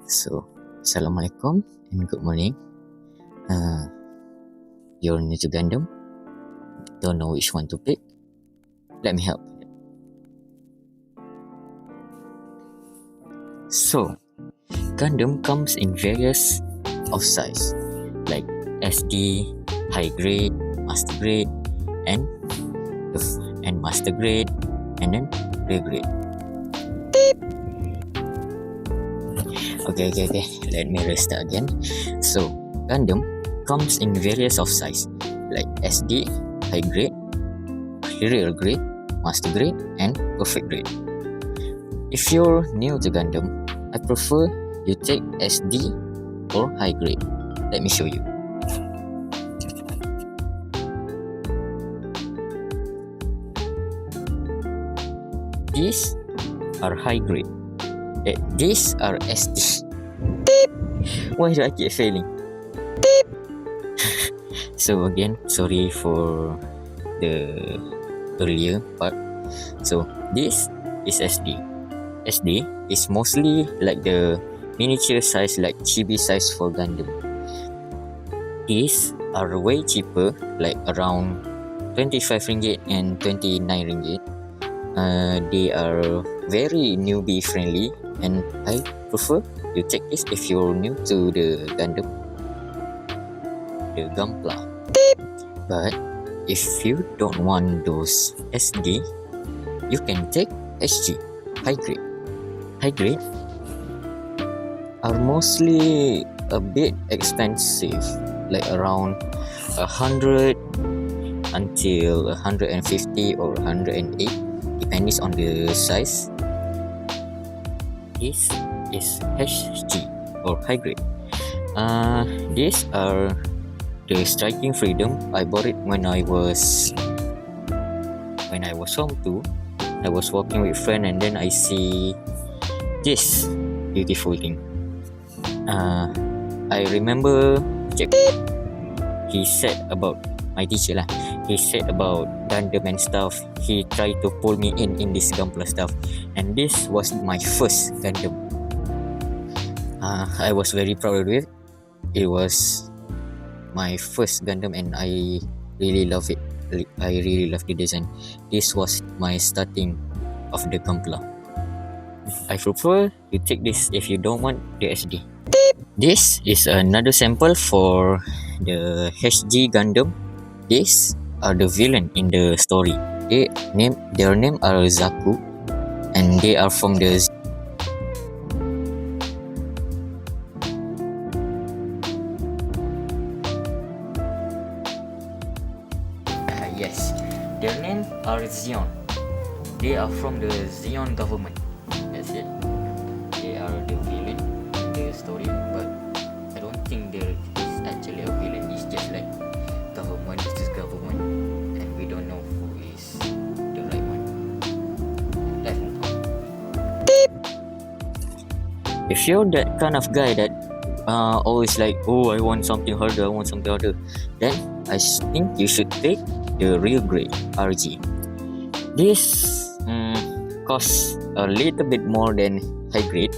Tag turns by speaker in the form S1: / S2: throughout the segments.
S1: So, Assalamualaikum and good morning. You're new to Gundam, don't know which one to pick. Let me help. So, Gundam comes in various of size, like SD, high grade, master grade, and master grade, and then rare grade. Okay. Let me restart again. So, Gundam comes in various of size, like SD, high grade, rare grade, master grade, and perfect grade. If you're new to Gundam, I prefer you take SD or high grade. Let me show you. These are high grade. These are SD. Why do I keep failing? So again, sorry for the earlier part. So this is SD. SD is mostly like the miniature size, like chibi size for Gundam. These are way cheaper, like around 25 ringgit and 29 ringgit. They are very newbie friendly, and I prefer you take this if you're new to the Gundam, the Gunpla. But if you don't want those SD, you can take HG, high grade. High grade are mostly a bit expensive, like around 100 until 150 or 108, depends on the size. This is HG or high grade. These are the striking freedom. I bought it when I was home too. I was walking with friend and then I see this beautiful thing. I remember he said about my teacher lah. He said about Gundam and stuff. He tried to pull me in this Gunpla stuff, and this was my first Gundam. I was very proud of it. It was my first Gundam, and I really love it. I really love the design. This was my starting of the Gunpla. I prefer you take this if you don't want the SD. This is another sample for the HG Gundam. These are the villain in the story. Their name are Zaku, and they are from the yes, their name are Zeon. They are from the Zeon government. That's it. They are the villain in the story, but I don't think there is actually a villain. It's just like government versus government, and we don't know who is the right one. Let's move on. If you're that kind of guy that always like, oh, I want something harder, then I think you should take the real grade RG. This costs a little bit more than high grade,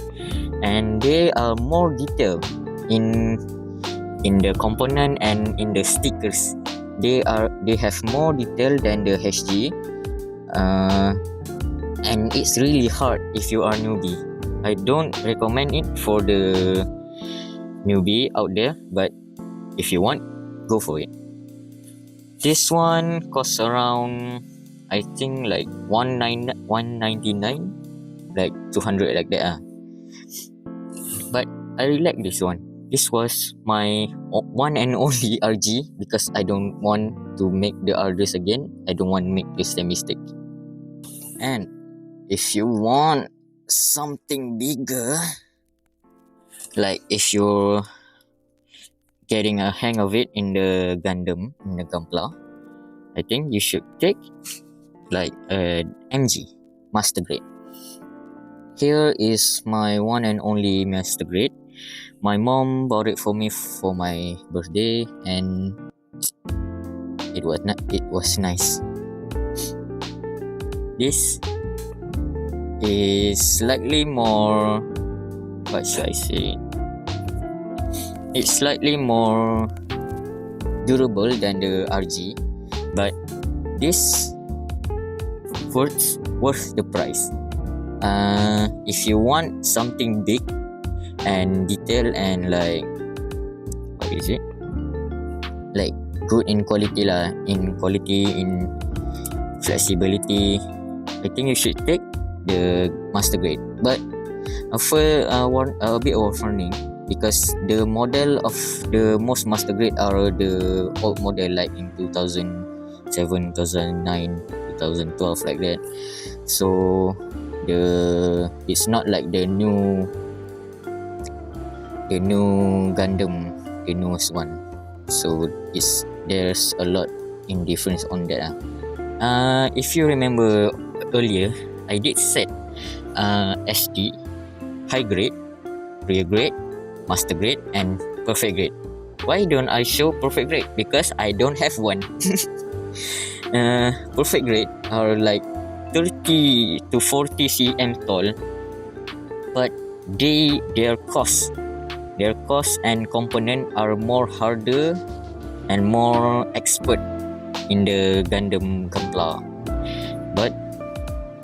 S1: and they are more detailed in the component and in the stickers. They have more detail than the HG, and it's really hard if you are newbie. I don't recommend it for the newbie out there, but if you want, go for it. This one costs around, I think, like 199, like 200 like that. But I really like this one. This was my one and only RG because I don't want to make the others again. I don't want to make the same mistake. And if you want something bigger, like if you're getting a hang of it in the Gundam, in the Gunpla, I think you should take like MG, master grade. Here is my one and only master grade. My mom bought it for me for my birthday, and it was nice. This is slightly more what should I say? It's slightly more durable than the RG, but this worth the price. If you want something big and detailed and like, what is it? Like good in quality lah, in flexibility, I think you should take the master grade. But for a bit of warning, because the model of the most master grade are the old model, like in 2007, 2009, 2012, like that. So it's not like the new Gundam, the newest one. So there's a lot in difference on that. If you remember earlier, I did set SD, high grade, real grade, master grade, and perfect grade. Why don't I show perfect grade? Because I don't have one. Perfect grade are like 30 to 40 cm tall, but their cost and component are more harder and more expert in the Gundam Gunpla. But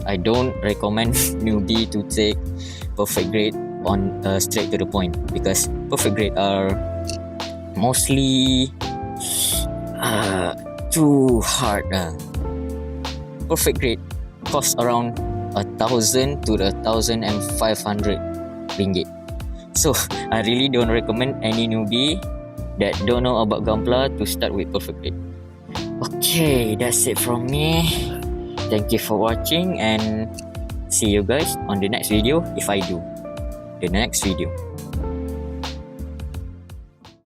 S1: I don't recommend newbie to take perfect grade on straight to the point, because perfect grade are mostly too hard. Perfect grade costs around 1,000 to 1,500 ringgit. So I really don't recommend any newbie that don't know about Gunpla to start with perfect grade. Okay, that's it from me. Thank you for watching, and see you guys on the next video, if I do the next video.